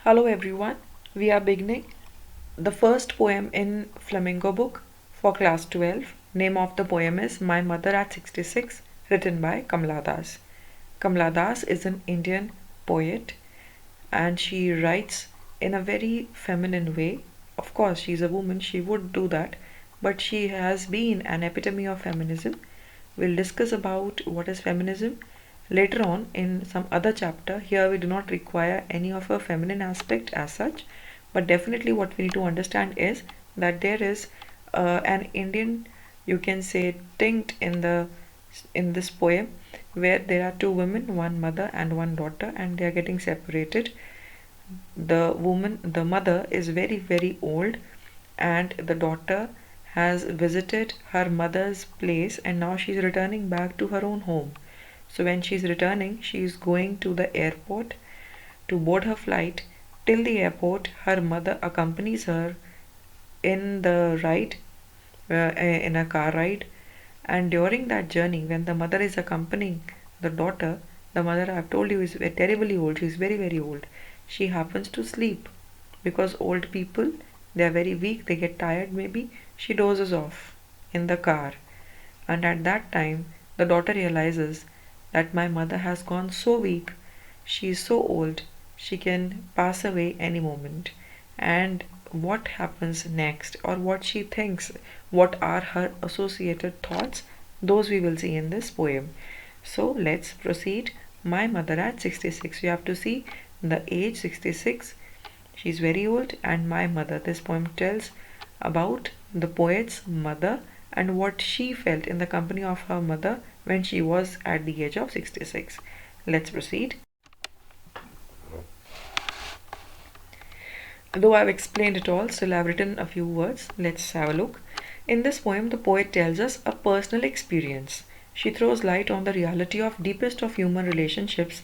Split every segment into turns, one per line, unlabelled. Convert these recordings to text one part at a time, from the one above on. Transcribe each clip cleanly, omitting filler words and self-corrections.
Hello everyone, we are beginning the first poem in Flamingo book for class 12. Name of the poem is My Mother at 66, written by Kamala Das. Kamala Das is an Indian poet and she writes in a very feminine way. Of course, she's a woman, she would do that, but she has been an epitome of feminism. We'll discuss about what is feminism later on in some other chapter. Here we do not require any of a feminine aspect as such, but definitely what we need to understand is that there is an Indian, you can say, tinct in this poem where there are two women, one mother and one daughter, and they are getting separated. The mother is very very old, and the daughter has visited her mother's place and now she's returning back to her own home. So when she's returning, she's going to the airport to board her flight. Till the airport, her mother accompanies her in the ride, in a car ride. And during that journey, when the mother is accompanying the daughter, the mother, I've told you, is terribly old. She's very, very old. She happens to sleep because old people, they are very weak, they get tired maybe. She dozes off in the car. And at that time, the daughter realizes that my mother has gone so weak, she is so old, she can pass away any moment. And what happens next, or what she thinks, what are her associated thoughts, those we will see in this poem. So let's proceed. My mother at 66. You have to see the age 66. She's very old, and my mother. This poem tells about the poet's mother and what she felt in the company of her mother when she was at the age of 66. Let's proceed. Though I've explained it all, still I've written a few words. Let's have a look. In this poem, the poet tells us a personal experience. She throws light on the reality of deepest of human relationships,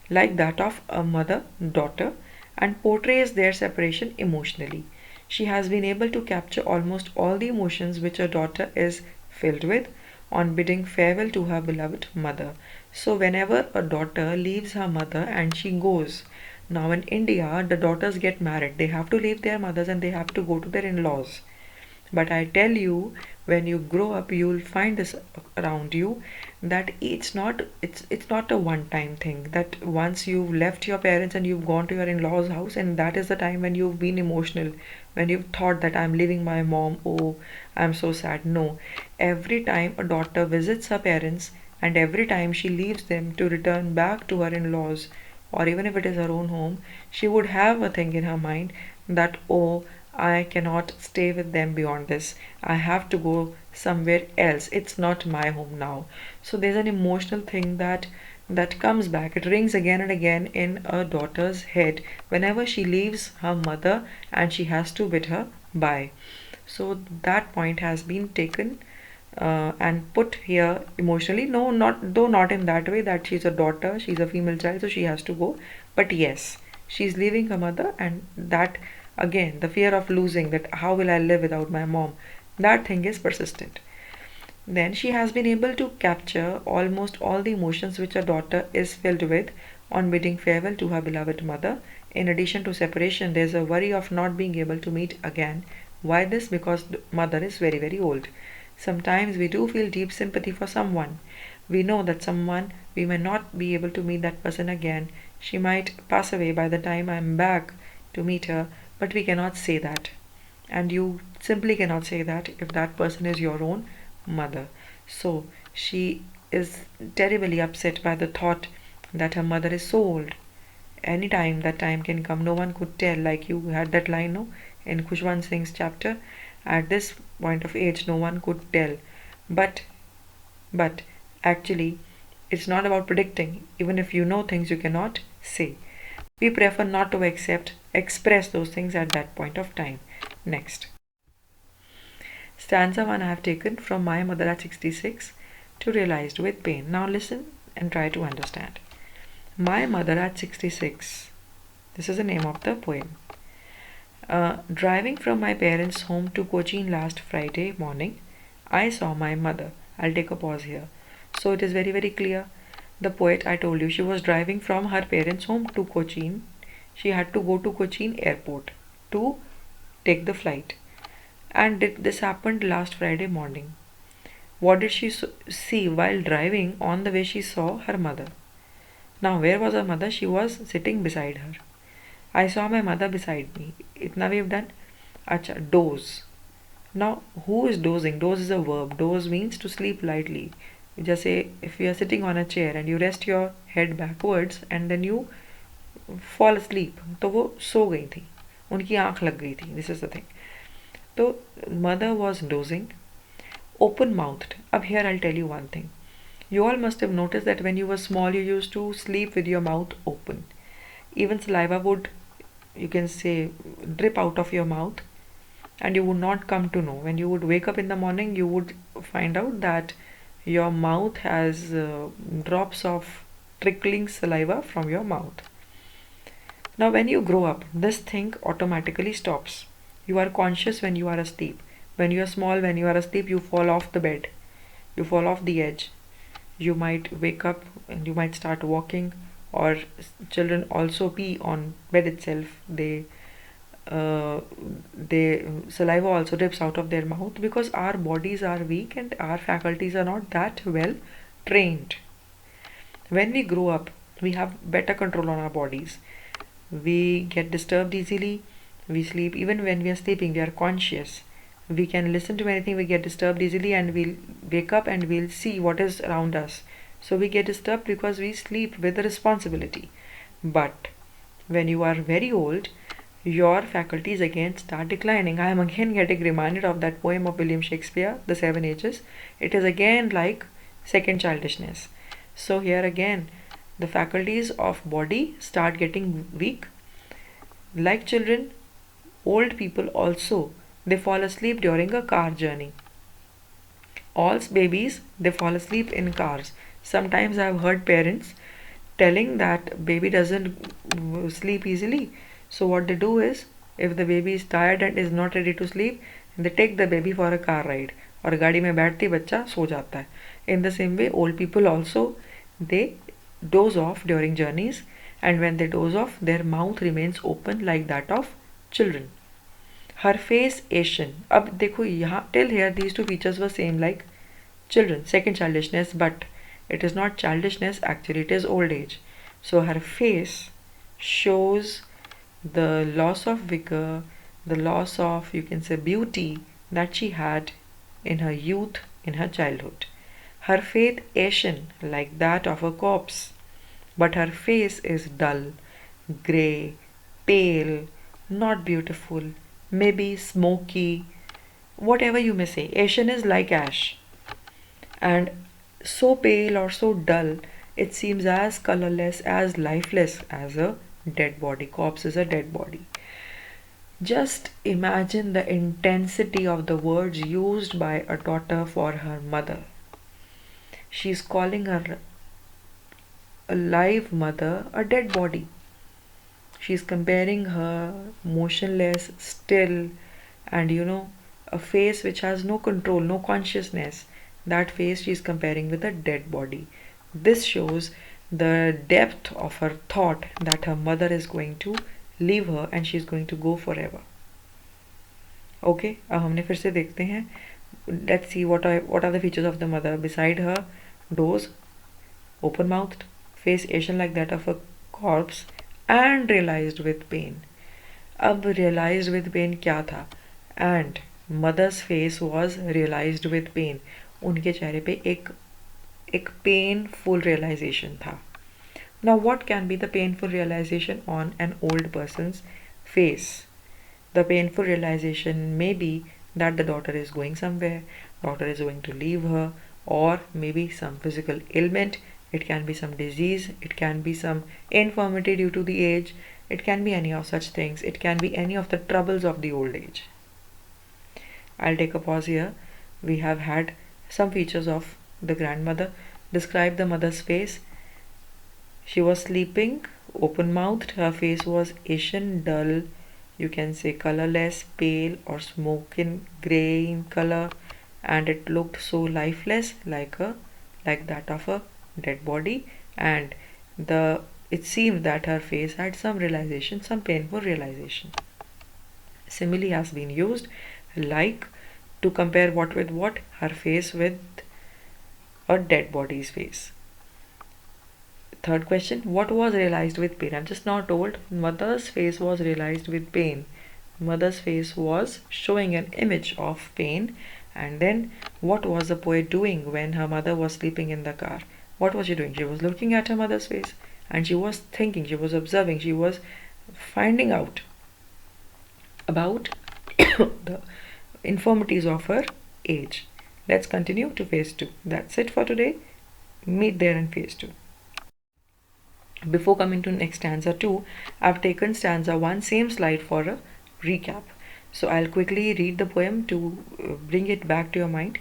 like that of a mother-daughter, and portrays their separation emotionally. She has been able to capture almost all the emotions which a daughter is filled with on bidding farewell to her beloved mother. So whenever a daughter leaves her mother and she goes, now in India, the daughters get married. They have to leave their mothers and they have to go to their in-laws. But I tell you, when you grow up, you'll find this around you that it's not a one-time thing. That once you've left your parents and you've gone to your in-laws' house, and that is the time when you've been emotional, when you've thought that I'm leaving my mom. Oh, I'm so sad. No, every time a daughter visits her parents, and every time she leaves them to return back to her in-laws, or even if it is her own home, she would have a thing in her mind that, oh, I cannot stay with them beyond this. I have to go somewhere else. It's not my home now. So there's an emotional thing that comes back. It rings again and again in a daughter's head whenever she leaves her mother and she has to bid her bye. So that point has been taken and put here emotionally. No, not though not in that way that she's a daughter, she's a female child, so she has to go. But yes, she's leaving her mother, and that again, the fear of losing, that how will I live without my mom, that thing is persistent. Then she has been able to capture almost all the emotions which a daughter is filled with on bidding farewell to her beloved mother. In addition to separation, there's a worry of not being able to meet again. Why this? Because the mother is very, very old. Sometimes we do feel deep sympathy for someone. We know that someone, we may not be able to meet that person again. She might pass away by the time I'm back to meet her, but we cannot say that. And you simply cannot say that if that person is your own mother. So she is terribly upset by the thought that her mother is so old. Anytime that time can come, no one could tell, like you had that line, no, in Khushwant Singh's chapter. At this point of age, no one could tell. But but actually, it's not about predicting. Even if you know things, you cannot say. We prefer not to express those things at that point of time. Next. Stanza 1 I have taken from My Mother at 66 to Realized with Pain. Now listen and try to understand. My Mother at 66. This is the name of the poem. Driving from my parents' home to Cochin last Friday morning, I saw my mother. I'll take a pause here. So it is very, very clear. The poet, I told you, she was driving from her parents' home to Cochin She had to go to Cochin airport to take the flight. And this happened last Friday morning. What did she see while driving? On the way, she saw her mother. Now, where was her mother? She was sitting beside her. I saw my mother beside me. Itna we've done. Acha, doze. Now, who is dozing? Doze is a verb. Doze means to sleep lightly. Just say if you are sitting on a chair and you rest your head backwards and then you fall asleep, तो वो सो गई थी, उनकी आंख लग गई थी. This is the thing. तो mother was dozing, open mouthed. अब here I'll tell you one thing. You all must have noticed that when you were small, you used to sleep with your mouth open. Even saliva would, you can say, drip out of your mouth, and you would not come to know. When you would wake up in the morning, you would find out that your mouth has drops of trickling saliva from your mouth. Now, when you grow up, this thing automatically stops. You are conscious when you are asleep. When you are small, when you are asleep, you fall off the bed. You fall off the edge. You might wake up and you might start walking, or children also pee on bed itself. They saliva also drips out of their mouth because our bodies are weak and our faculties are not that well trained. When we grow up, we have better control on our bodies. We get disturbed easily. We sleep. Even when we are sleeping, we are conscious. We can listen to anything. We get disturbed easily and we'll wake up and we'll see what is around us. So we get disturbed because we sleep with a responsibility. But when you are very old, your faculties again start declining. I am again getting reminded of that poem of William Shakespeare, The Seven Ages. It is again like second childishness. So here again, the faculties of body start getting weak. Like children, old people also, they fall asleep during a car journey. All babies, they fall asleep in cars. Sometimes I have heard parents telling that baby doesn't sleep easily. So what they do is, if the baby is tired and is not ready to sleep, they take the baby for a car ride. और गाड़ी में बैठते ही बच्चा सो जाता है. In the same way, old people also, they doze off during journeys, and when they doze off, their mouth remains open like that of children. Her face Asian. अब देखो यहाँ till here these two features were same like children. Second childishness, but it is not childishness. Actually, it is old age. So her face shows the loss of vigor, the loss of, you can say, beauty that she had in her youth, in her childhood. Her face Asian like that of a corpse, but her face is dull, grey, pale, not beautiful, maybe smoky, whatever you may say. Asian is like ash, and so pale or so dull, it seems as colorless, as lifeless as a dead body. Corpse is a dead body. Just imagine the intensity of the words used by a daughter for her mother. She's calling her a live mother a dead body. She's comparing her motionless, still, and a face which has no control, no consciousness. That face she's comparing with a dead body. This shows the depth of her thought that her mother is going to leave her and she's going to go forever. Okay, अब हमने फिर से देखते हैं. Let's see what are the features of the mother. Beside her, doze, open mouthed, face Asian like that of a corpse, and realized with pain. अब realized with pain क्या था? And mother's face was realized with pain. उनके चेहरे पे एक painful realization था. Now what can be the painful realization on an old person's face? The painful realization may be that the daughter is going somewhere, daughter is going to leave her, or maybe some physical ailment. It can be some disease, it can be some infirmity due to the age, it can be any of such things, it can be any of the troubles of the old age. I'll take a pause here. We have had some features of the grandmother. Describe the mother's face. She was sleeping, open mouthed, her face was Asian, dull, you can say colorless, pale or smoky grey in color, and it looked so lifeless, like that of a dead body. And the It seemed that her face had some realization, some painful realization. Simile has been used like to compare what with what? Her face with a dead body's face. Third question, what was realized with pain? I'm just now told mother's face was realized with pain. Mother's face was showing an image of pain. And then what was the poet doing when her mother was sleeping in the car? What was she doing? She was looking at her mother's face and she was thinking, she was observing, she was finding out about the infirmities of her age. Let's continue to phase 2. That's it for today. Meet there in phase 2. Before coming to next stanza 2, I've taken stanza 1 same slide for a recap. So I'll quickly read the poem to bring it back to your mind.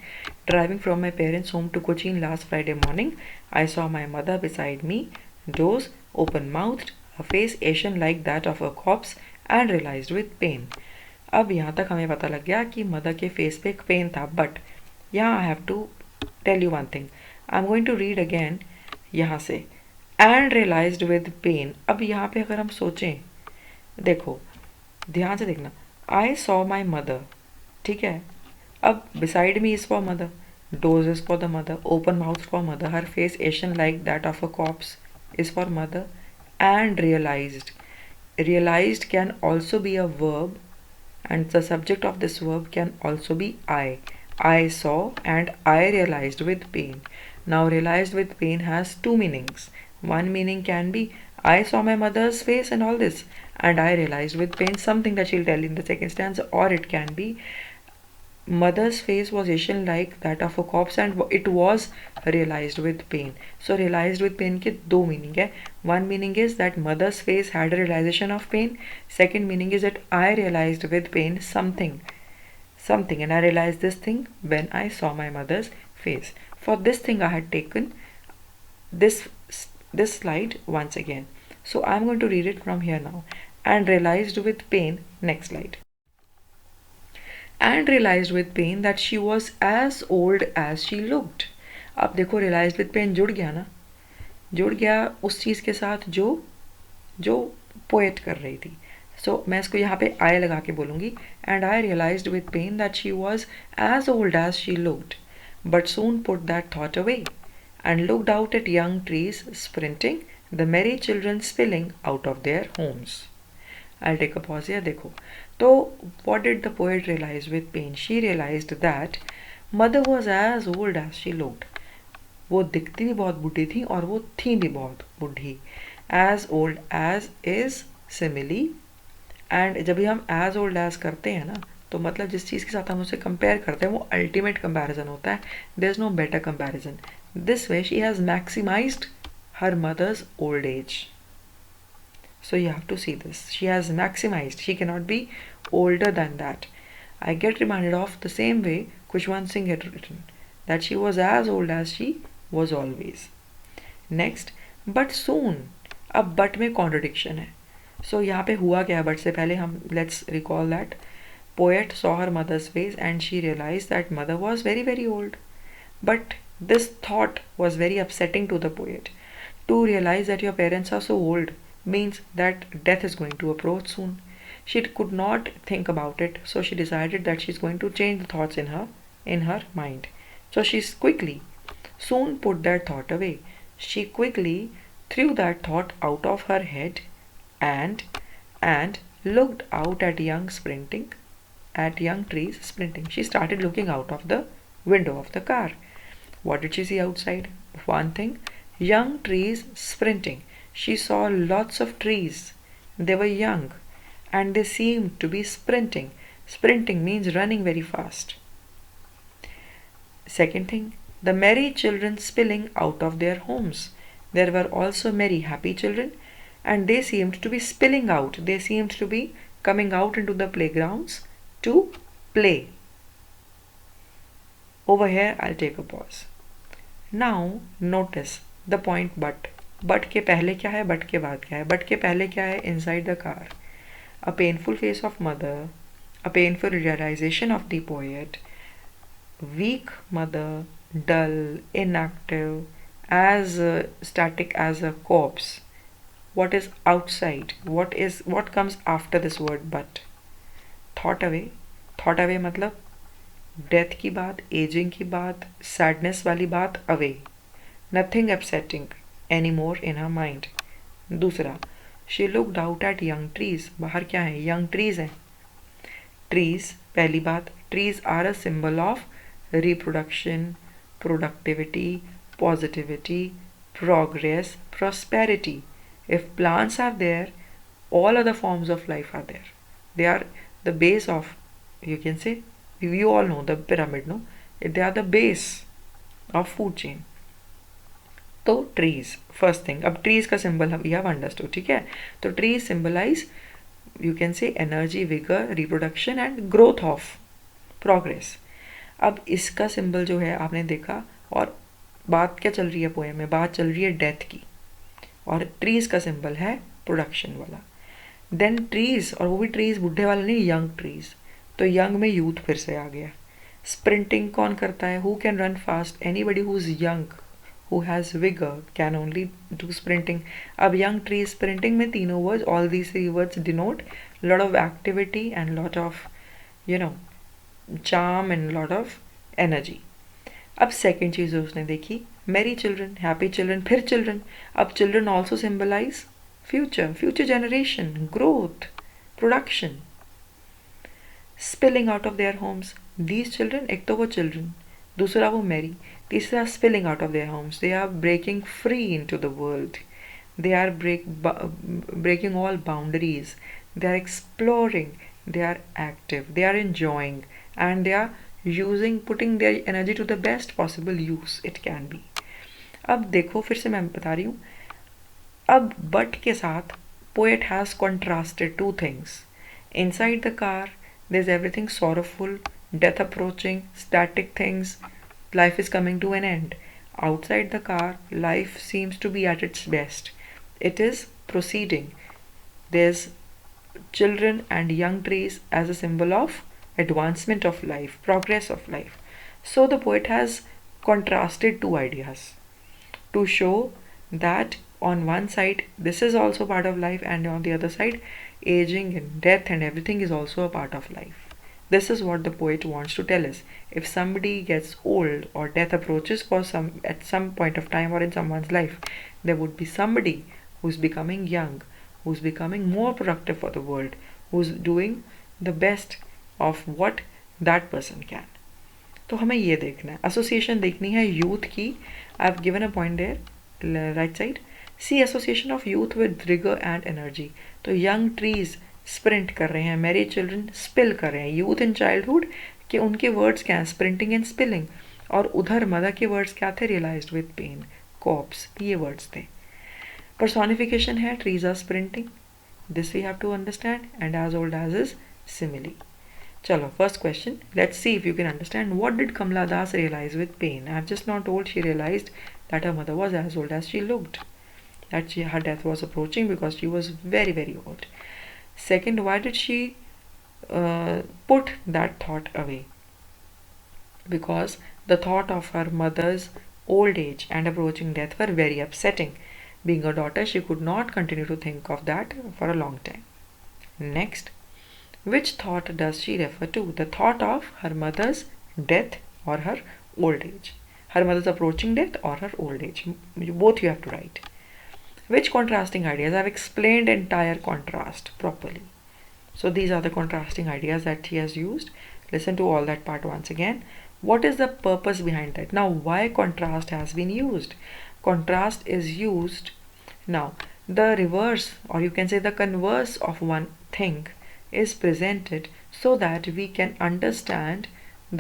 Driving from my parents' home to Cochin last Friday morning, I saw my mother beside me, doze, open-mouthed, her face ashen like that of a corpse, and realized with pain. अब यहाँ तक हमें पता लग गया कि mother के face पे एक पेन था, बट यहाँ I have to tell you one thing. I am going to read again यहाँ से. And realised with pain. अब यहाँ पे अगर हम सोचें, देखो ध्यान से देखना, आई सॉ माई मदर, ठीक है. अब beside me is for mother, doze is for the mother, open mouth for mother, her face ashen like that of a corpse is for mother. And realised, realized can also be a verb, and the subject of this verb can also be I. I saw and I realized with pain. Now realized with pain has two meanings. One meaning can be I saw my mother's face and all this, and I realized with pain something that she'll tell in the second stanza. Or it can be mother's face was ashen like that of a corpse and it was realized with pain. So realized with pain के दो meaning है. One meaning is that mother's face had a realization of pain. Second meaning is that I realized with pain something, and I realized this thing when I saw my mother's face. For this thing I had taken this slide once again. So I'm going to read it from here now. And realized with pain, next slide. And realized with pain that she was as old as she looked. अब देखो realized with pain जुड़ गया ना, जुड़ गया उस चीज़ के साथ जो पोएट कर रही थी. सो मैं इसको यहाँ पे आई लगा के बोलूँगी. And I realised with pain that she was as old as she looked, but soon put that thought away and looked out at young trees sprinting, the merry children spilling out of their homes. I'll take a pause here. देखो, तो what did the poet realize with pain? She realized that mother was as old as she looked. वो दिखती भी बहुत बूढ़ी थी और वो थी भी बहुत बूढ़ी. As old as is simile, and जब भी हम as old as करते हैं ना, तो मतलब जिस चीज़ के साथ हम उसे कंपेयर करते हैं वो अल्टीमेट कंपैरिजन होता है. There is no better comparison. This way she has maximized her mother's old age. So you have to see this. She has maximized. She cannot be older than that. I get reminded of the same way Khushwant Singh had written, that she was as old as she was always. Next, but soon. अब but में contradiction है. So यहाँ पे हुआ क्या? but से पहले हम let's recall that poet saw her mother's face and she realized that mother was very very old. But this thought was very upsetting to the poet. To realize that your parents are so old means that death is going to approach soon. She could not think about it, so she decided that she's going to change the thoughts in her mind. So she quickly, soon put that thought away. She quickly threw that thought out of her head and looked out at young trees sprinting. She started looking out of the window of the car. What did she see outside? One thing, young trees sprinting. She saw lots of trees. They were young and they seemed to be sprinting. Sprinting means running very fast. Second thing, the merry children spilling out of their homes. There were also merry, happy children, and they seemed to be spilling out. They seemed to be coming out into the playgrounds to play. Over here, I'll take a pause. Now, notice the point but. But के पहले क्या है, but के बाद क्या है? But के पहले क्या है? Inside the car. A painful face of mother, a painful realization of the poet, weak mother, dull, inactive, as static as a corpse, what is outside, what comes after this word but. Thought away मतलब death की बात, ageing की बात, sadness वाली बात, away, nothing upsetting any more in her mind. दूसरा, she looked out at young trees, बाहर क्या है, यंग ट्रीज हैं. ट्रीज, पहली बात, trees are a symbol of reproduction, productivity, positivity, progress, prosperity. If plants are there, all other forms of life are there. They are the base of, you can say, you all know the pyramid, no? They are the base of food chain. तो trees first thing. अब trees का symbol हम you have understood, ठीक है. तो trees symbolise, you can say, energy, vigour, reproduction and growth of progress. अब इसका symbol जो है आपने देखा, और बात क्या चल रही है पोएम में, बात चल रही है डेथ की, और ट्रीज का सिंबल है प्रोडक्शन वाला. देन ट्रीज, और वो भी ट्रीज बुढ़े वाले नहीं, यंग ट्रीज. तो यंग में यूथ फिर से आ गया. स्प्रिंटिंग कौन करता है, who can run fast, anybody who is young, who has vigour can only do sprinting. अब यंग ट्रीज, स्प्रिंटिंग में तीनों words, all these three words denote lot of activity and lot of charm and lot of energy. अब second चीज़ उसने देखी, मेरी children, happy children, फिर children. अब children also symbolize future generation, growth, production. Spilling out of their homes, these children, एक तो वो children, दूसरा वो मेरी, तीसरा spilling out of their homes. They are breaking free into the world. They are breaking all boundaries. They are exploring. They are active. They are enjoying. And they are putting their energy to the best possible use it can be. अब देखो, फिर से मैं बता रही हूँ. अब but के साथ poet has contrasted two things. Inside the car, there's everything sorrowful, death approaching, static things. Life is coming to an end. Outside the car, life seems to be at its best. It is proceeding. There's children and young trees as a symbol of advancement of life, progress of life. So the poet has contrasted two ideas to show that on one side this is also part of life, and on the other side aging and death and everything is also a part of life. This is what the poet wants to tell us. If somebody gets old or death approaches at some point of time or in someone's life, there would be somebody who's becoming young, who's becoming more productive for the world, who's doing the best of what that person can. तो हमें ये देखना है, association देखनी है youth की. I have given a point there, right side. See association of youth with rigour and energy. तो young trees sprint कर रहे हैं, मेरी चिल्ड्रन स्पिल कर रहे हैं. यूथ इन चाइल्डहुड के उनके वर्ड्स क्या हैं, स्प्रिंटिंग एंड स्पिलिंग. और उधर मदर के वर्ड्स क्या थे, रियलाइज्ड विद पेन, कॉप्स, ये वर्ड्स थे. Personification है, trees are sprinting. This we have to understand, and as old as is simile. Chalo, first question. Let's see if you can understand. What did Kamala Das realize with pain? I have just not told she realized that her mother was as old as she looked. That her death was approaching because she was very, very old. Second, why did she put that thought away? Because the thought of her mother's old age and approaching death were very upsetting. Being a daughter, she could not continue to think of that for a long time. Next, which thought does she refer to? The thought of her mother's death or her old age. Her mother's approaching death or her old age. Both you have to write. Which contrasting ideas? I have explained entire contrast properly. So these are the contrasting ideas that she has used. Listen to all that part once again. What is the purpose behind that? Now, why contrast has been used? Contrast is used. Now, the reverse, or you can say the converse of one thing is presented so that we can understand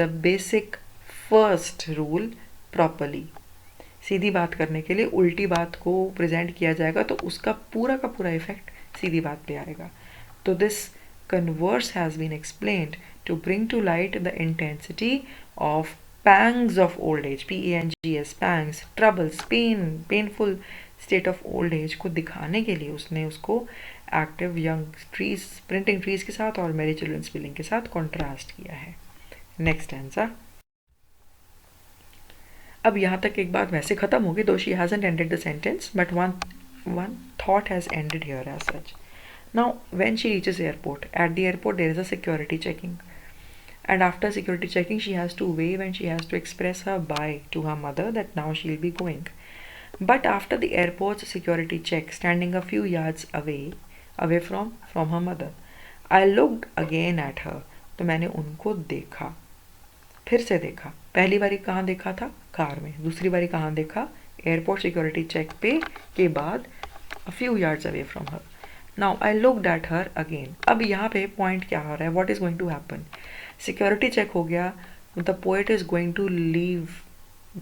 the basic first rule properly. सीधी बात करने के लिए उल्टी बात को present किया जाएगा तो उसका पूरा का पूरा इफेक्ट सीधी बात पे आएगा. तो this converse has been explained to bring to light the intensity of pangs of old age, P-A-N-G-S, pangs, troubles, painful state of old age को दिखाने के लिए उसने उसको active young trees, sprinting trees के साथ और मेरी चिल्ड्रन स्पिलिंग के साथ कॉन्ट्रास्ट किया है. Next answer. अब यहाँ तक एक बात वैसे खत्म होगी, दो she hasn't ended the sentence, but one one thought has ended here as such. Now when she reaches airport, at the airport there is a security checking, and after security checking she has to wave and she has to express her bye to her mother that now she'll be going. But after the airport's security check, standing a few yards away from her mother, I looked again at her. तो मैंने उनको देखा, फिर से देखा. पहली बारी कहाँ देखा था? कार में. दूसरी बारी कहाँ देखा? एयरपोर्ट सिक्योरिटी चेक पे के बाद a few yards away from her. Now I looked at her again. अब यहाँ पे पॉइंट क्या हो रहा है? What is going to happen? Security check हो गया. The poet is going to leave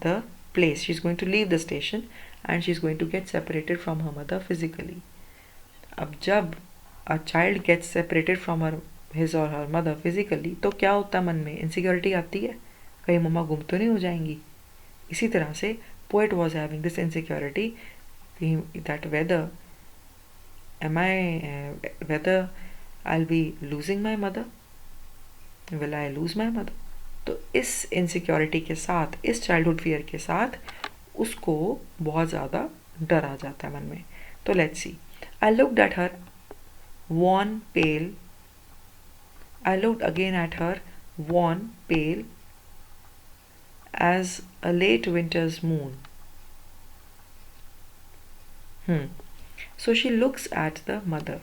the place. She's going to leave the station and she's going to get separated from her mother physically. अब जब a child gets separated from his or her mother physically, तो क्या होता है मन में? Insecurity आती है, कहीं मम्मा गुम तो नहीं हो जाएंगी. इसी तरह से poet was having this insecurity that whether I'll be losing my mother, will I lose my mother. तो इस इनसिक्योरिटी के साथ, इस चाइल्डहुड फियर के साथ उसको बहुत ज़्यादा डर आ जाता है मन में. तो let's see. I looked at her, worn pale. I looked again at her, worn pale as a late winter's moon. So she looks at the mother.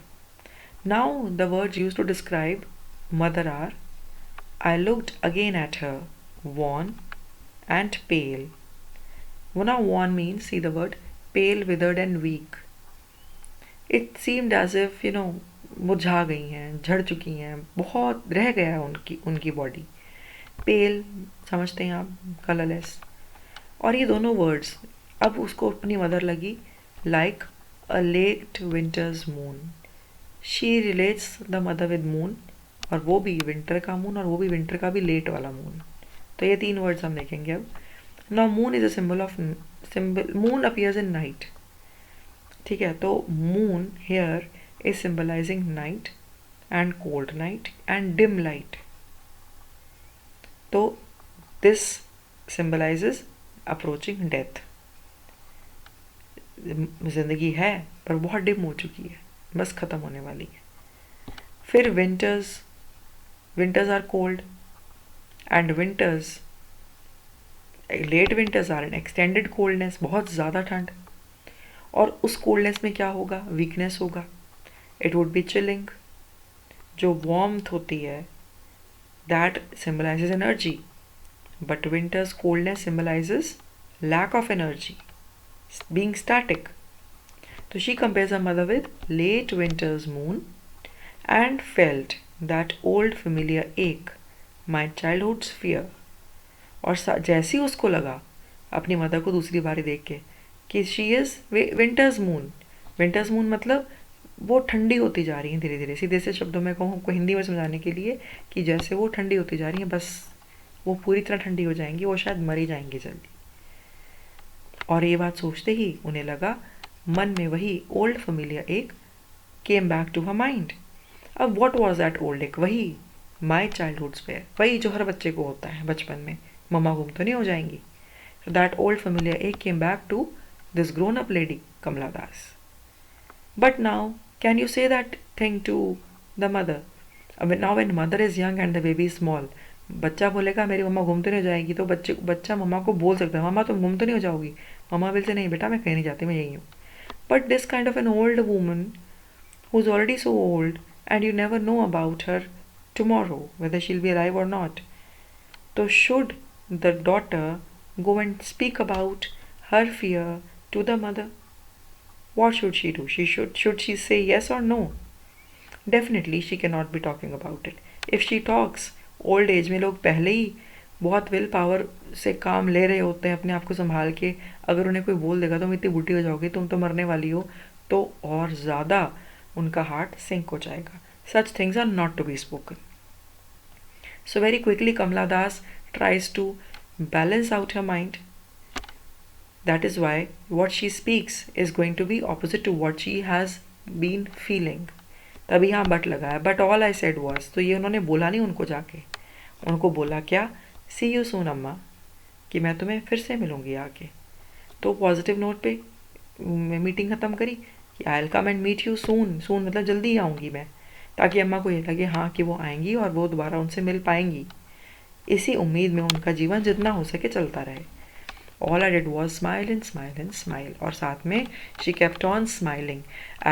Now the words used to describe mother are, I looked again at her, worn and pale. Now worn means, see the word, pale, withered and weak. It seemed as if, मुरझा गई हैं, झड़ चुकी हैं, बहुत रह गया है उनकी बॉडी. पेल समझते हैं आप, कलरलेस. और ये दोनों वर्ड्स अब उसको अपनी मदर लगी like a late winter's moon. She relates the mother with moon, और वो भी विंटर का मून और वो भी विंटर का भी लेट वाला मून. तो ये तीन वर्ड्स हम देखेंगे अब. Now moon is a symbol. Moon appears in night. ठीक है, तो moon here is symbolizing night and cold night and dim light. So this symbolizes approaching death. जिंदगी है पर बहुत डिम हो चुकी है, बस खत्म होने वाली है. फिर winters are cold and late winters are an extended coldness, बहुत ज़्यादा ठंड. और उस कोल्डनेस में क्या होगा? वीकनेस होगा. It would be chilling. जो warmth होती है that symbolizes energy, but winter's coldness symbolizes lack of energy, being static. So she compares her mother with late winter's moon and felt that old familiar ache, my childhood's fear. और जैसे ही उसको लगा अपनी mother को दूसरी बारी देख के कि she is winter's moon. Winter's moon मतलब वो ठंडी होती जा रही हैं धीरे धीरे. सीधे से शब्दों में कहूँ आपको हिंदी में समझाने के लिए कि जैसे वो ठंडी होती जा रही हैं, बस वो पूरी तरह ठंडी हो जाएंगी, वो शायद मर ही जाएंगी जल्दी. और ये बात सोचते ही उन्हें लगा, मन में वही old familiar ache came back to her mind. अब what was that old ache? वही माय चाइल्डहुड स्पेयर, वही जो हर बच्चे को होता है बचपन में, मम्मा गुम तो नहीं हो जाएंगी. That old familiar ache came back to this grown up lady Kamala Das. But now, can you say that thing to the mother? Now when mother is young and the baby is small, बच्चा बोलेगा मेरी मम्मा गुम तो नहीं हो जाएगी, तो बच्चा मम्मा को बोल सकता है, मम्मा तुम गुम तो नहीं हो जाओगी. मम्मा विल से नहीं बेटा मैं कहीं नहीं जाती, मैं यही हूँ. But this kind of an old woman who's already so old and you never know about her tomorrow, whether she'll be alive or not. So should the daughter go and speak about her fear to the mother? What should she do? Should she say yes or no? Definitely she cannot be talking about it. If she talks, old age में लोग पहले ही बहुत will power से काम ले रहे होते हैं अपने आप को संभाल के. अगर उन्हें कोई बोल देगा तुम इतनी बुढ़ी हो जाओगी, तुम तो मरने वाली हो, तो और ज़्यादा उनका हार्ट सिंक हो जाएगा. Such things are not to be spoken. So very quickly Kamala Das tries to balance out her mind. That is why what she speaks is going to be opposite to what she has been feeling. तभी यहाँ but लगा है. But all I said was, तो ये उन्होंने बोला नहीं उनको जाके. उनको बोला क्या? सी यू सून अम्मा, कि मैं तुम्हें फिर से मिलूँगी आके. तो पॉजिटिव नोट पे मीटिंग ख़त्म करी कि I will come and meet you soon, soon मतलब जल्दी ही आऊँगी मैं, ताकि अम्मा को ये लगे हाँ कि वो आएंगी और वो दोबारा उनसे मिल पाएंगी। इसी उम्मीद में उनका जीवन जितना हो सके चलता रहे। All I did was smile and smile and smile. और साथ में she kept on smiling.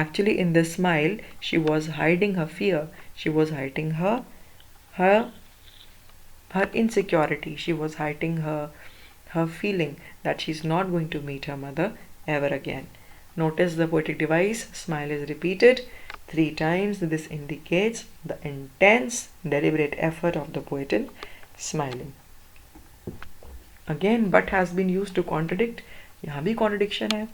Actually, in this smile, she was hiding her fear. She was hiding her her insecurity. She was hiding her feeling that she's not going to meet her mother ever again. Notice the poetic device. Smile is repeated 3 times. This indicates the intense, deliberate effort of the poet in smiling. Again but has been use to contradict, यहाँ भी contradiction है।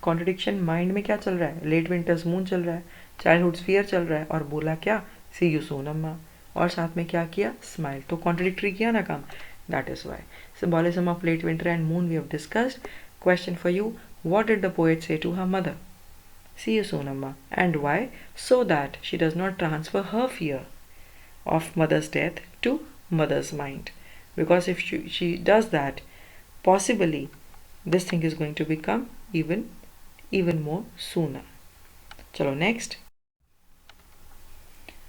Contradiction mind में क्या चल रहा है, late winter's moon चल रहा है, चाइल्डहुड फियर चल रहा है, और बोला क्या, सी यू सून अम्मा, और साथ में क्या किया, स्माइल, तो कॉन्ट्रडिक्टरी किया ना काम। That is why symbolism of late winter and moon we have discussed. Question for you, what did the poet say to her mother, see you soon amma, and why? So that she does not transfer her fear of mother's death to mother's mind, because if she does that, possibly this thing is going to become even more sooner. Chalo, next.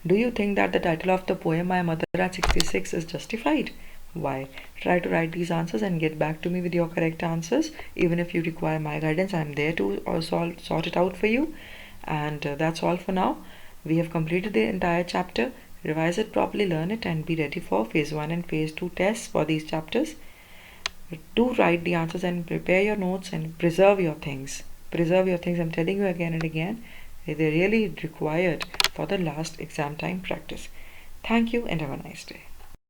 Do you think that the title of the poem My Mother at 66 is justified? Why? Try to write these answers and get back to me with your correct answers. Even if you require my guidance, I'm there to sort it out for you. And that's all for now. We have completed the entire chapter. Revise it properly, learn it, and be ready for phase 1 and phase 2 tests for these chapters. Do write the answers and prepare your notes and preserve your things. Preserve your things, I'm telling you again and again. They're really required for the last exam time practice. Thank you and have a nice day.